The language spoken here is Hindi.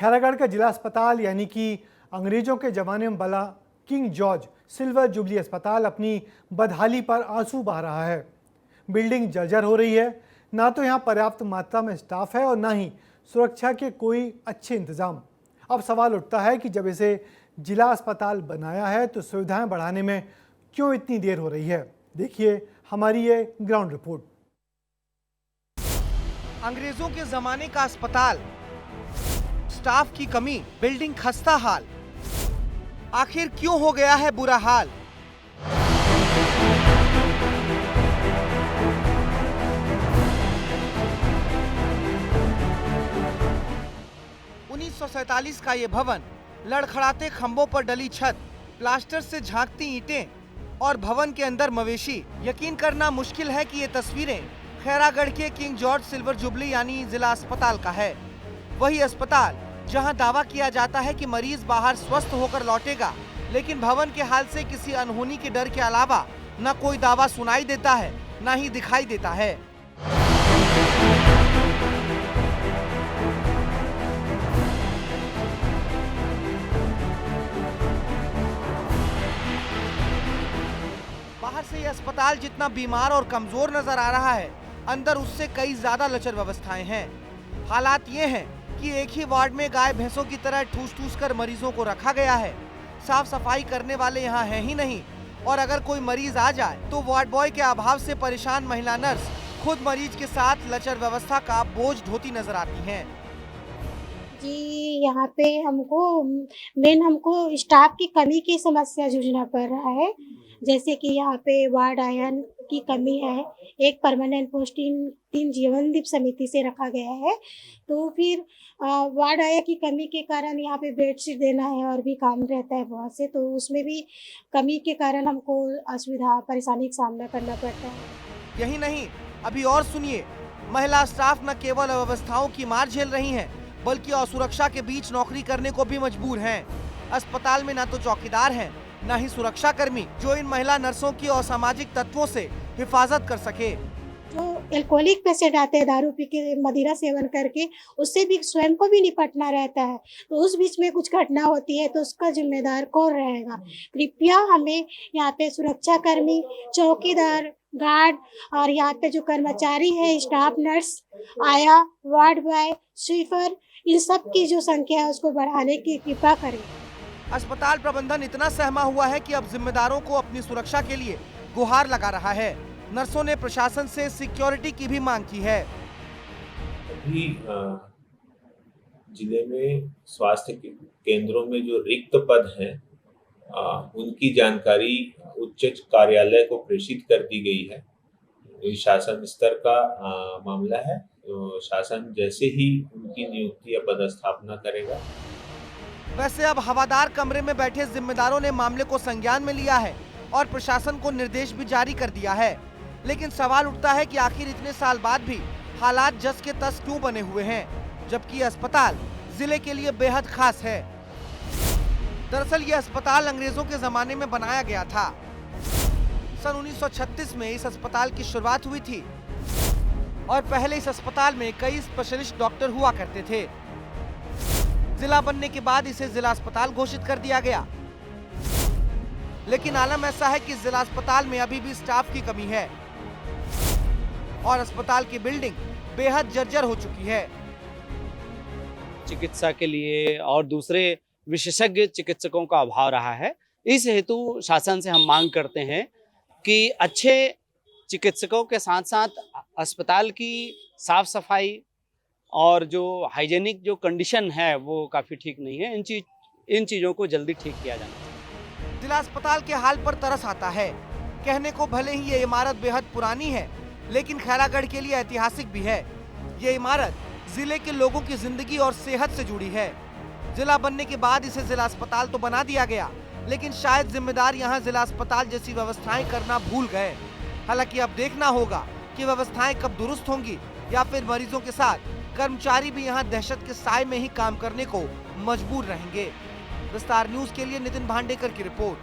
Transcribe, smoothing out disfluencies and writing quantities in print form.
खैरागढ़ का जिला अस्पताल यानी कि अंग्रेजों के ज़माने में बना किंग जॉर्ज सिल्वर जुबली अस्पताल अपनी बदहाली पर आंसू बहा रहा है। बिल्डिंग जर्जर हो रही है, ना तो यहाँ पर्याप्त मात्रा में स्टाफ है और ना ही सुरक्षा के कोई अच्छे इंतज़ाम। अब सवाल उठता है कि जब इसे जिला अस्पताल बनाया है तो सुविधाएं बढ़ाने में क्यों इतनी देर हो रही है। देखिए हमारी ये ग्राउंड रिपोर्ट। अंग्रेजों के जमाने का अस्पताल, स्टाफ की कमी, बिल्डिंग खस्ता हाल, आखिर क्यों हो गया है बुरा हाल। सैतालीस का ये भवन, लड़खड़ाते खंभों पर डली छत, प्लास्टर से झांकती ईंटें और भवन के अंदर मवेशी। यकीन करना मुश्किल है कि ये तस्वीरें खैरागढ़ के किंग जॉर्ज सिल्वर जुबली यानी जिला अस्पताल का है। वही अस्पताल जहां दावा किया जाता है कि मरीज बाहर स्वस्थ होकर लौटेगा, लेकिन भवन के हाल से किसी अनहोनी के डर के अलावा न कोई दावा सुनाई देता है, न ही दिखाई देता है। बाहर से ये अस्पताल जितना बीमार और कमजोर नजर आ रहा है, अंदर उससे कई ज्यादा लचर व्यवस्थाएं हैं। हालात ये हैं कि एक ही वार्ड में गाय भैंसों की तरह ठूस ठूस कर मरीजों को रखा गया है। साफ सफाई करने वाले यहाँ हैं ही नहीं, और अगर कोई मरीज आ जाए तो वार्ड बॉय के अभाव से परेशान महिला नर्स खुद मरीज के साथ लचर व्यवस्था का बोझ ढोती नजर आती हैं। जी, यहाँ पे हमको स्टाफ की कमी की समस्या जूझना पड़ रहा है। जैसे कि यहाँ पे वार्ड आयन की कमी है, एक परमानेंट पोस्टिंग टीम जीवनदीप समिति से रखा गया है, तो फिर वार्ड आया की कमी के कारण यहाँ पे बेडशीट देना है और भी काम रहता है बहुत से, तो उसमें भी कमी के कारण हमको असुविधा परेशानी का सामना करना पड़ता है। यही नहीं, अभी और सुनिए, महिला स्टाफ न केवल अव्यवस्थाओं की मार झेल रही हैं, बल्कि असुरक्षा के बीच नौकरी करने को भी मजबूर हैं। अस्पताल में न तो चौकीदार हैं, न ही सुरक्षा कर्मी जो इन महिला नर्सों की असामाजिक तत्वों से हिफाजत कर सके। जो एल्कोहलिक पेशेंट आते हैं दारू पी के मदिरा सेवन करके, उससे भी स्वयं को भी निपटना रहता है, तो उस बीच में कुछ घटना होती है तो उसका जिम्मेदार कौन रहेगा। कृपया हमें यहाँ पे सुरक्षा कर्मी, चौकीदार, गार्ड और यहाँ पे जो कर्मचारी है, स्टाफ नर्स, आया, वार्ड बॉय, स्वीपर, इन सब की जो संख्या है उसको बढ़ाने की कृपा करें। अस्पताल प्रबंधन इतना सहमा हुआ है कि अब जिम्मेदारों को अपनी सुरक्षा के लिए गुहार लगा रहा है। नर्सों ने प्रशासन से सिक्योरिटी की भी मांग की है। अभी जिले में स्वास्थ्य केंद्रों में जो रिक्त पद हैं, उनकी जानकारी उच्च कार्यालय को प्रेषित कर दी गई है। ये शासन स्तर का मामला है, तो शासन जैसे ही उनकी नियुक्ति या पदस्थापना करेगा। वैसे अब हवादार कमरे में बैठे जिम्मेदारों ने मामले को संज्ञान में लिया है और प्रशासन को निर्देश भी जारी कर दिया है, लेकिन सवाल उठता है कि आखिर इतने साल बाद भी हालात जस के तस क्यों बने हुए हैं, जबकि अस्पताल जिले के लिए बेहद खास है। दरअसल ये अस्पताल अंग्रेजों के जमाने में बनाया गया था। सन 1936 में इस अस्पताल की शुरुआत हुई थी और पहले इस अस्पताल में कई स्पेशलिस्ट डॉक्टर हुआ करते थे। जिला बनने के बाद इसे जिला अस्पताल घोषित कर दिया गया, लेकिन आलम ऐसा है कि जिला अस्पताल में अभी भी स्टाफ की कमी है और अस्पताल की बिल्डिंग बेहद जर्जर हो चुकी है। चिकित्सा के लिए और दूसरे विशेषज्ञ चिकित्सकों का अभाव रहा है। इस हेतु शासन से हम मांग करते हैं कि अच्छे चिकित्सकों के साथ साथ अस्पताल की साफ सफाई और जो हाइजेनिक जो कंडीशन है वो काफ़ी ठीक नहीं है। इन चीज़ों को जल्दी ठीक किया जाना चाहिए। जिला अस्पताल के हाल पर तरस आता है। कहने को भले ही ये इमारत बेहद पुरानी है, लेकिन खैरागढ़ के लिए ऐतिहासिक भी है। ये इमारत जिले के लोगों की जिंदगी और सेहत से जुड़ी है। जिला बनने के बाद इसे जिला अस्पताल तो बना दिया गया, लेकिन शायद जिम्मेदार यहाँ जिला अस्पताल जैसी व्यवस्थाएं करना भूल गए। हालांकि अब देखना होगा कि व्यवस्थाएं कब दुरुस्त होंगी या फिर मरीजों के साथ कर्मचारी भी यहाँ दहशत के साए में ही काम करने को मजबूर रहेंगे। विस्तार न्यूज के लिए नितिन भांडेकर की रिपोर्ट।